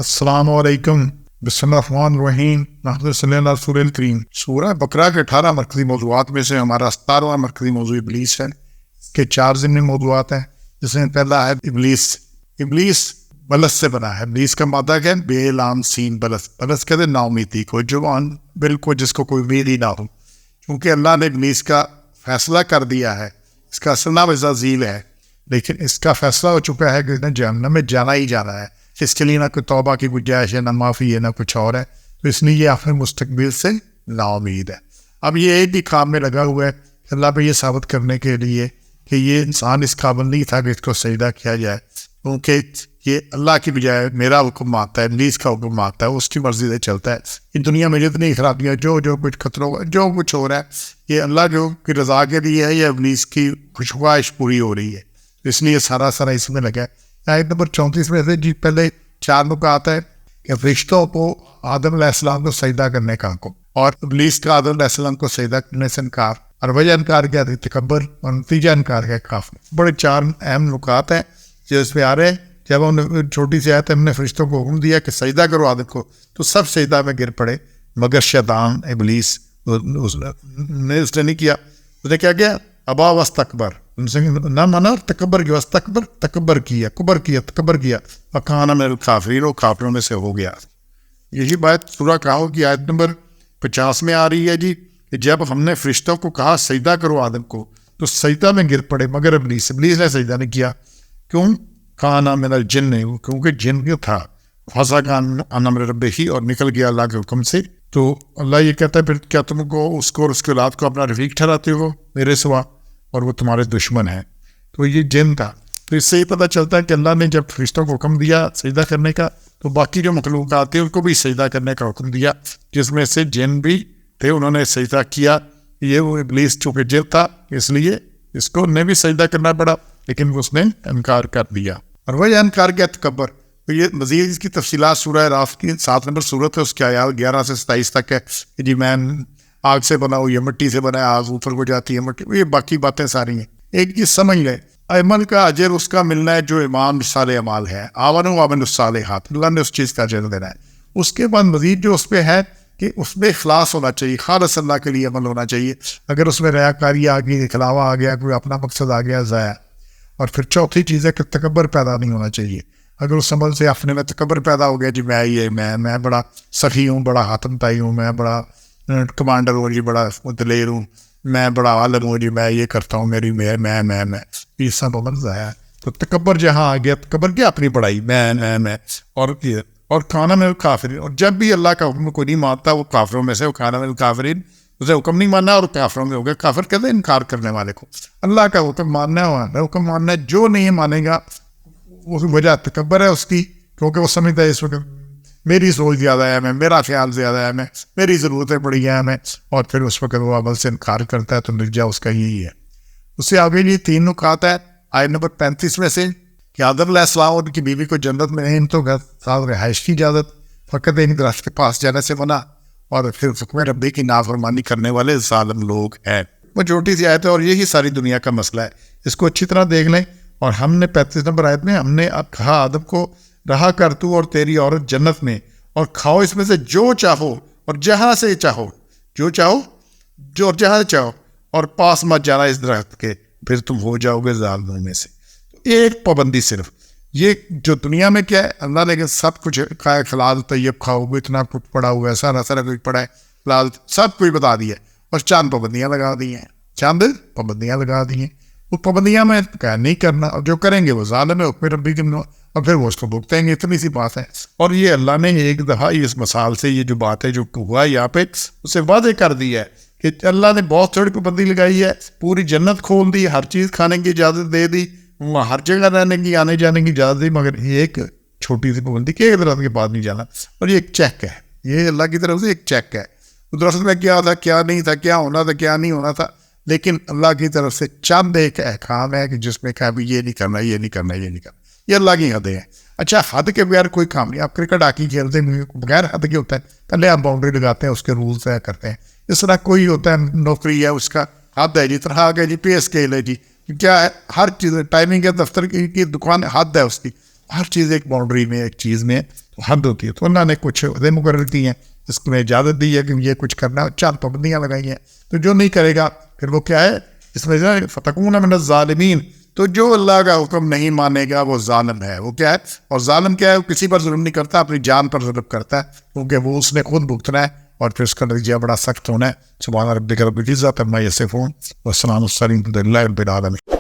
السلام علیکم، بسم اللہ الرحمن الرحیم، نحمد صلی اللہ رسول الکریم۔ سورہ بقرہ کے 18 مرکزی موضوعات میں سے ہمارا 17واں مرکزی موضوع ابلیس ہے۔ اس کے 4 ضمنی موضوعات ہیں، جس میں پہلا ہے ابلیس۔ ابلیس بلس سے بنا ہے۔ ابلیس کا مادہ کیا ہے؟ بے لام سین بلس۔ بلس کہتے ہیں نا امیدی کو، جوان بالکل جس کو کوئی امید ہی نہ ہو۔ کیونکہ اللہ نے ابلیس کا فیصلہ کر دیا ہے، اس کا اصل نام عزازیل ہے، لیکن اس کا فیصلہ ہو چکا ہے کہ جہنم میں جانا ہی جانا ہے۔ اس کے لیے نہ کوئی توبہ کی گنجائش ہے، نہ معافی ہے، نہ کچھ اور ہے۔ تو اس لیے یہ اپنے مستقبل سے نا امید ہے۔ اب یہ ایک ہی کام میں لگا ہوا ہے اللہ پہ یہ ثابت کرنے کے لیے کہ یہ انسان اس قابل نہیں تھا کہ اس کو سجدہ کیا جائے، کیونکہ یہ اللہ کی بجائے میرا حکم مانتا ہے، ابلیس کا حکم مانتا ہے، اس کی مرضی سے چلتا ہے۔ یہ دنیا میں جتنی خرابیاں جو کچھ خطروں جو کچھ ہو رہا ہے، یہ اللہ جو کی رضا کے لیے ہے یا ابلیس کی خواہش پوری ہو رہی ہے۔ اس لیے سارا اس میں لگا ہے۔ آیت نمبر 34 میں سے پہلے 4 نکات ہے کہ فرشتوں کو آدم علیہ السلام کو سجدہ کرنے کا حکم، اور ابلیس کا آدم علیہ السلام کو سجدہ کرنے سے انکار، اور وجہ انکار کیا تھی؟ تکبر، اور نتیجہ انکار کیا؟ کافر۔ بڑے 4 اہم نکات ہیں جو اس پہ آ رہے ہیں۔ جب ہم نے چھوٹی سی آیت ہم نے فرشتوں کو حکم دیا کہ سجدہ کرو آدم کو، تو سب سجدہ میں گر پڑے، مگر شیطان ابلیس اس نے نہیں کیا۔ اس نے کیا کیا؟ ابا واستکبر، نہ مانا تکبر کیا، تکبر کیا وکان من الکافرین، وہ کافروں میں سے ہو گیا۔ یہی بات سورہ کہو کی آیت نمبر 50 میں آ رہی ہے جی، کہ جب ہم نے فرشتوں کو کہا سجدہ کرو آدم کو، تو سجدہ میں گر پڑے مگر ابلیس نے سجدہ نہیں کیا۔ کیوں؟ کان من الجن، کیونکہ جن کا تھا، فسق عن امر ربہ، اور نکل گیا اللہ کے حکم سے۔ تو اللہ یہ کہتا ہے پھر کیا تم کو اس کو اور اس کے اولاد کو اپنا رفیق ٹھہراتے ہو میرے سوا، اور وہ تمہارے دشمن ہیں۔ تو یہ جن تھا۔ تو اس سے یہ پتہ چلتا ہے کہ اللہ نے جب فرشتوں کو حکم دیا سجدہ کرنے کا، تو باقی جو مخلوقات ہیں ان کو بھی سجدہ کرنے کا حکم دیا، جس میں سے جن بھی تھے، انہوں نے سجدہ کیا۔ یہ وہ ابلیس چونکہ جن تھا، اس لیے اس کو نے بھی سجدہ کرنا پڑا، لیکن اس نے انکار کر دیا۔ اور وہ انکار کیا؟ تکبر۔ تو یہ مزید اس کی تفصیلات سورہ راف کی 7 نمبر صورت ہے، اس کے آیات 11 سے 27 تک ہے کہ جی میں آگ سے بنا ہوں، یہ مٹی سے بنا ہے، آگ اوپر کو جاتی ہے مٹی، یہ باقی باتیں ساری ہیں۔ ایک چیز سمجھ لیں، عمل کا اجر اس کا ملنا ہے جو امام مثال اعمال ہے، آمنوا وعملوا الصالحات، اللہ نے اس چیز کا اجر دینا ہے۔ اس کے بعد مزید جو اس پہ ہے کہ اس میں اخلاص ہونا چاہیے، خالص اللہ کے لیے عمل ہونا چاہیے۔ اگر اس میں ریاکاری آ گئی، دکھلاوا آ گیا، کوئی اپنا مقصد آ گیا، ضائع۔ اور پھر چوتھی چیز ہے کہ تکبر پیدا نہیں ہونا چاہیے۔ اگر اس عمل سے اپنے میں تکبر پیدا ہو گیا، جی میں بڑا سخی ہوں، بڑا حاتم طائی ہوں، میں بڑا کمانڈر ہوں جی، بڑا دلیر ہوں، میں بڑا عالم ہوں جی، میں یہ کرتا ہوں، میری میں یہ سب عمل ضائع ہے۔ تو تکبر جہاں آ گیا، تکبر کیا؟ اپنی بڑائی، میں اور کھانا میں کافرین۔ اور جب بھی اللہ کا حکم کوئی نہیں مانتا، وہ کافروں میں سے، وہ کھانا میں کافرین، اسے حکم نہیں ماننا اور کافروں میں ہو گیا۔ کافر کہتے ہیں انکار کرنے والے کو۔ اللہ کا حکم ماننا ہے، حکم ماننا ہے، جو نہیں مانے گا اس وجہ تکبر ہے اس کی، کیونکہ وہ سمجھتا ہے اس وقت میری سوچ زیادہ ہے، میرا خیال زیادہ ہے، میری ضرورتیں بڑی ہیں ہمیں، اور پھر اس وقت وہ عمل سے انکار کرتا ہے۔ تو نتیجہ اس کا یہی ہے۔ اس سے آگے یہ 3 نکات ہے آیت نمبر 35 میں سے کہ آدم علیہ السلام اور ان کی بیوی کو جنت میں ان تو ساتھ رہائش کی اجازت، فقط ایک درخت کے پاس جانے سے منع، اور پھر حکم ربی کی نافرمانی کرنے والے ظالم لوگ ہیں۔ وہ چھوٹی سی آیت ہے، اور یہی ساری دنیا کا مسئلہ ہے۔ اس کو اچھی طرح دیکھ لیں۔ اور ہم نے 35 نمبر آیت میں ہم نے اب کہا آدم کو رہا کر تو اور تیری عورت جنت میں، اور کھاؤ اس میں سے جو چاہو اور جہاں سے چاہو، جو اور جہاں چاہو، اور پاس مت جانا اس درخت کے، پھر تم ہو جاؤ گے ظالموں میں سے۔ ایک پابندی صرف یہ جو دنیا میں کیا ہے، اللہ نے سب کچھ کھایا، حلال طیب کھاؤ، اتنا کچھ پڑا ہوا ہے، سارا کچھ پڑا ہے، حلال سب کچھ بتا دیا ہے، اور چاند پابندیاں لگا دی ہیں۔ وہ پابندیاں میں نہیں کرنا، اور جو کریں گے وہ ظالم ہے، حکم ربی کے، اور پھر وہ اس کو بھگتیں گے۔ اتنی سی بات ہے۔ اور یہ اللہ نے ایک دفعہ اس مثال سے یہ جو بات ہے جو ہوا یہاں پہ، اسے واضح کر دیا ہے کہ اللہ نے بہت تھوڑی پابندی لگائی ہے، پوری جنت کھول دی، ہر چیز کھانے کی اجازت دے دی، وہاں ہر جگہ رہنے کی، آنے جانے کی اجازت دی، مگر ایک چھوٹی سی پابندی کہ ایک درخت کے پاس نہیں جانا۔ اور یہ ایک چیک ہے، یہ اللہ کی طرف سے ایک چیک ہے۔ درخت میں کیا تھا، کیا نہیں تھا، کیا ہونا تھا، کیا نہیں ہونا تھا، لیکن اللہ کی طرف سے چند ایک احکام ہے کہ جس میں کہا بھی یہ نہیں کرنا، یہ نہیں کرنا، یہ نہیں کرنا، یہ اللہ کی حدیں ہیں۔ اچھا، حد کے بغیر کوئی کام نہیں۔ آپ کرکٹ ہاکی کھیلتے ہیں، بغیر حد کے ہوتا ہے، پہلے آپ باؤنڈری لگاتے ہیں، اس کے رولس طے کرتے ہیں۔ اس طرح کوئی ہوتا ہے نوکری ہے، اس کا حد ہے جی، طرح آگے جی پے اسکیل ہے جی، کیا ہے، ہر چیز ٹائمنگ ہے، دفتر کی دکان حد ہے اس کی، ہر چیز ایک باؤنڈری میں، ایک چیز میں حد ہوتی ہے. تو اللہ نے کچھ عہدے مقرر کی ہیں، اس کو اجازت دی ہے کہ یہ کچھ کرنا، 4 پابندیاں لگائی ہیں. تو جو نہیں کرے گا پھر وہ کیا ہے، اس میں فتکون من الظالمین. تو جو اللہ کا حکم نہیں مانے گا وہ ظالم ہے. وہ کیا ہے، اور ظالم کیا ہے، وہ کسی پر ظلم نہیں کرتا، اپنی جان پر ظلم کرتا ہے، کیونکہ وہ اس نے خود بھگتنا ہے اور پھر اس کا نتیجہ بڑا سخت ہونا ہے. سبحان ربک رب العزت عما یصفون والسلام علی المرسلین والحمد للہ رب العالمین.